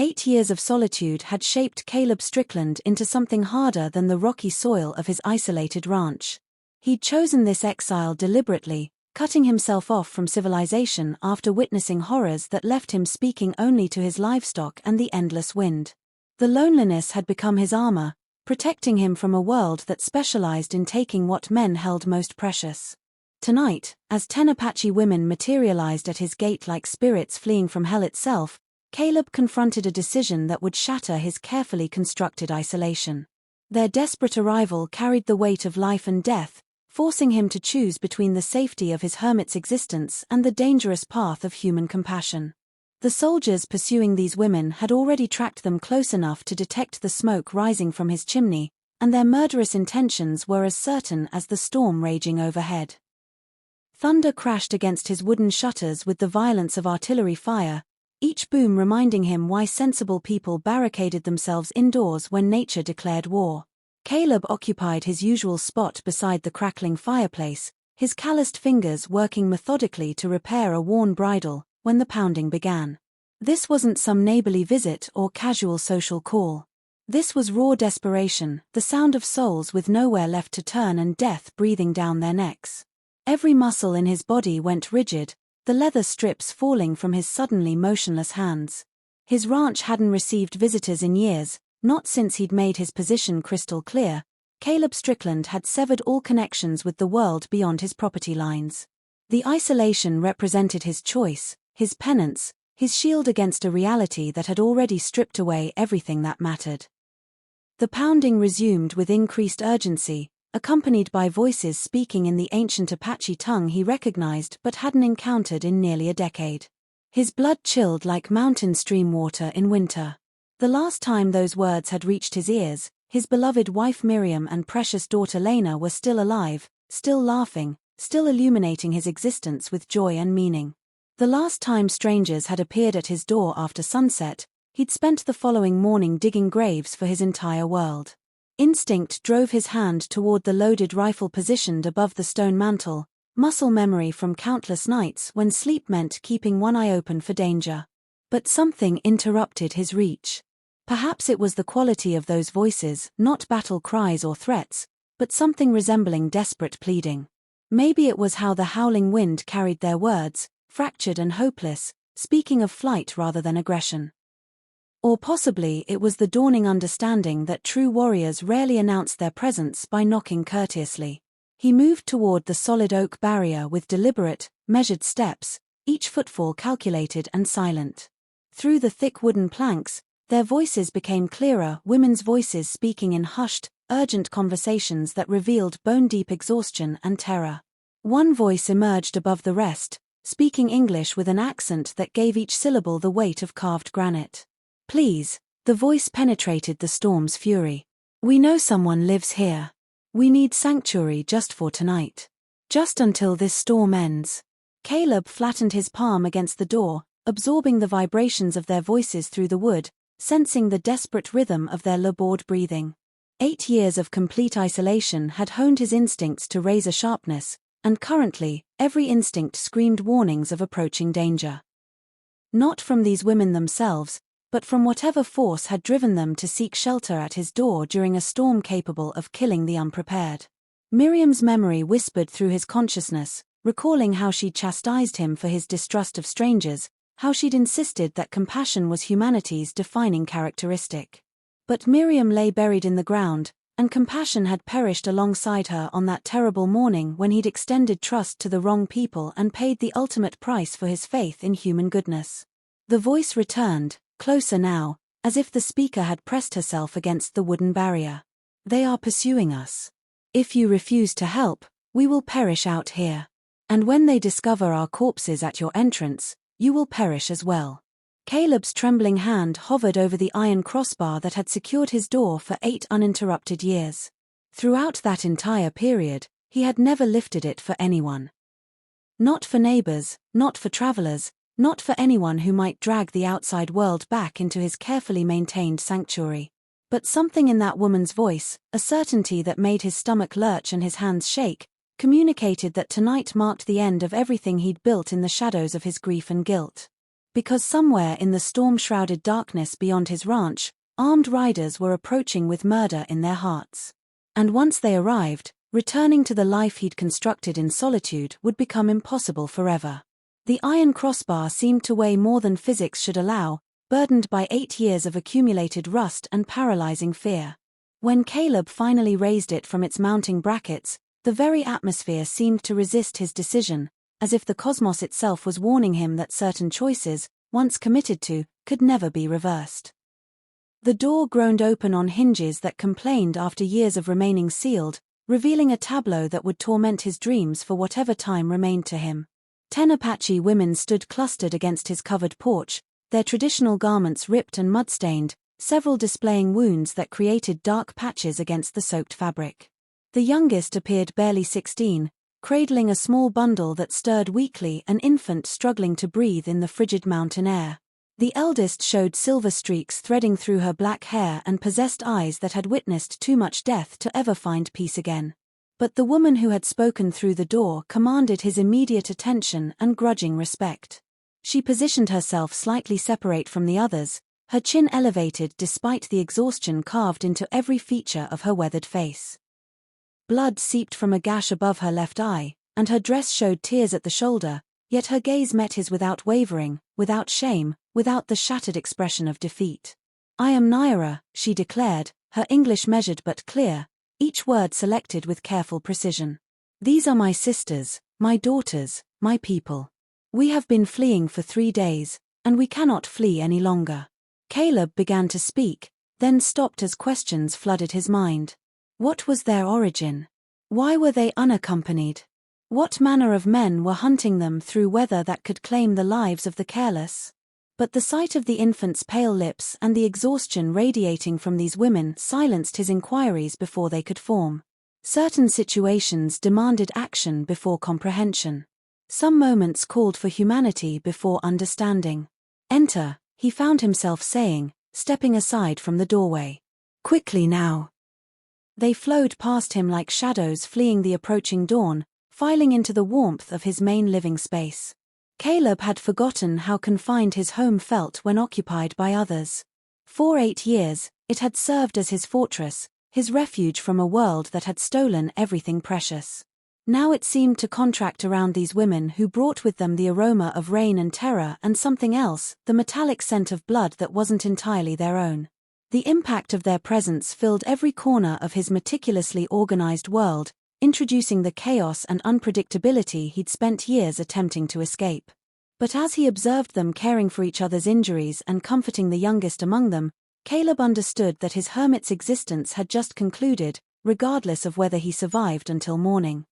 8 years of solitude had shaped Caleb Strickland into something harder than the rocky soil of his isolated ranch. He'd chosen this exile deliberately, cutting himself off from civilization after witnessing horrors that left him speaking only to his livestock and the endless wind. The loneliness had become his armor, protecting him from a world that specialized in taking what men held most precious. Tonight, as 10 Apache women materialized at his gate like spirits fleeing from hell itself, Caleb confronted a decision that would shatter his carefully constructed isolation. Their desperate arrival carried the weight of life and death, forcing him to choose between the safety of his hermit's existence and the dangerous path of human compassion. The soldiers pursuing these women had already tracked them close enough to detect the smoke rising from his chimney, and their murderous intentions were as certain as the storm raging overhead. Thunder crashed against his wooden shutters with the violence of artillery fire, each boom reminding him why sensible people barricaded themselves indoors when nature declared war. Caleb occupied his usual spot beside the crackling fireplace, his calloused fingers working methodically to repair a worn bridle, when the pounding began. This wasn't some neighborly visit or casual social call. This was raw desperation, the sound of souls with nowhere left to turn and death breathing down their necks. Every muscle in his body went rigid, the leather strips falling from his suddenly motionless hands. His ranch hadn't received visitors in years, not since he'd made his position crystal clear. Caleb Strickland had severed all connections with the world beyond his property lines. The isolation represented his choice, his penance, his shield against a reality that had already stripped away everything that mattered. The pounding resumed with increased urgency, accompanied by voices speaking in the ancient Apache tongue he recognized but hadn't encountered in nearly a decade. His blood chilled like mountain stream water in winter. The last time those words had reached his ears, his beloved wife Miriam and precious daughter Lena were still alive, still laughing, still illuminating his existence with joy and meaning. The last time strangers had appeared at his door after sunset, he'd spent the following morning digging graves for his entire world. Instinct drove his hand toward the loaded rifle positioned above the stone mantel, muscle memory from countless nights when sleep meant keeping one eye open for danger. But something interrupted his reach. Perhaps it was the quality of those voices, not battle cries or threats, but something resembling desperate pleading. Maybe it was how the howling wind carried their words, fractured and hopeless, speaking of flight rather than aggression. Or possibly it was the dawning understanding that true warriors rarely announce their presence by knocking courteously. He moved toward the solid oak barrier with deliberate, measured steps, each footfall calculated and silent. Through the thick wooden planks, their voices became clearer, women's voices speaking in hushed, urgent conversations that revealed bone-deep exhaustion and terror. One voice emerged above the rest, speaking English with an accent that gave each syllable the weight of carved granite. "Please," the voice penetrated the storm's fury. "We know someone lives here. We need sanctuary just for tonight. Just until this storm ends." Caleb flattened his palm against the door, absorbing the vibrations of their voices through the wood, sensing the desperate rhythm of their labored breathing. 8 years of complete isolation had honed his instincts to razor sharpness, and currently, every instinct screamed warnings of approaching danger. Not from these women themselves, but from whatever force had driven them to seek shelter at his door during a storm capable of killing the unprepared. Miriam's memory whispered through his consciousness, recalling how she'd chastised him for his distrust of strangers, how she'd insisted that compassion was humanity's defining characteristic. But Miriam lay buried in the ground, and compassion had perished alongside her on that terrible morning when he'd extended trust to the wrong people and paid the ultimate price for his faith in human goodness. The voice returned, closer now, as if the speaker had pressed herself against the wooden barrier. "They are pursuing us. If you refuse to help, we will perish out here. And when they discover our corpses at your entrance, you will perish as well." Caleb's trembling hand hovered over the iron crossbar that had secured his door for 8 uninterrupted years. Throughout that entire period, he had never lifted it for anyone. Not for neighbors, not for travelers, not for anyone who might drag the outside world back into his carefully maintained sanctuary. But something in that woman's voice, a certainty that made his stomach lurch and his hands shake, communicated that tonight marked the end of everything he'd built in the shadows of his grief and guilt. Because somewhere in the storm-shrouded darkness beyond his ranch, armed riders were approaching with murder in their hearts. And once they arrived, returning to the life he'd constructed in solitude would become impossible forever. The iron crossbar seemed to weigh more than physics should allow, burdened by 8 years of accumulated rust and paralyzing fear. When Caleb finally raised it from its mounting brackets, the very atmosphere seemed to resist his decision, as if the cosmos itself was warning him that certain choices, once committed to, could never be reversed. The door groaned open on hinges that complained after years of remaining sealed, revealing a tableau that would torment his dreams for whatever time remained to him. 10 Apache women stood clustered against his covered porch, their traditional garments ripped and mud-stained, several displaying wounds that created dark patches against the soaked fabric. The youngest appeared barely 16, cradling a small bundle that stirred weakly, an infant struggling to breathe in the frigid mountain air. The eldest showed silver streaks threading through her black hair and possessed eyes that had witnessed too much death to ever find peace again. But the woman who had spoken through the door commanded his immediate attention and grudging respect. She positioned herself slightly separate from the others, her chin elevated despite the exhaustion carved into every feature of her weathered face. Blood seeped from a gash above her left eye, and her dress showed tears at the shoulder, yet her gaze met his without wavering, without shame, without the shattered expression of defeat. "I am Naira," she declared, her English measured but clear, each word selected with careful precision. "These are my sisters, my daughters, my people. We have been fleeing for 3 days, and we cannot flee any longer." Caleb began to speak, then stopped as questions flooded his mind. What was their origin? Why were they unaccompanied? What manner of men were hunting them through weather that could claim the lives of the careless? But the sight of the infant's pale lips and the exhaustion radiating from these women silenced his inquiries before they could form. Certain situations demanded action before comprehension. Some moments called for humanity before understanding. "Enter," he found himself saying, stepping aside from the doorway. "Quickly now." They flowed past him like shadows fleeing the approaching dawn, filing into the warmth of his main living space. Caleb had forgotten how confined his home felt when occupied by others. For 8 years, it had served as his fortress, his refuge from a world that had stolen everything precious. Now it seemed to contract around these women who brought with them the aroma of rain and terror and something else, the metallic scent of blood that wasn't entirely their own. The impact of their presence filled every corner of his meticulously organized world, introducing the chaos and unpredictability he'd spent years attempting to escape. But as he observed them caring for each other's injuries and comforting the youngest among them, Caleb understood that his hermit's existence had just concluded, regardless of whether he survived until morning.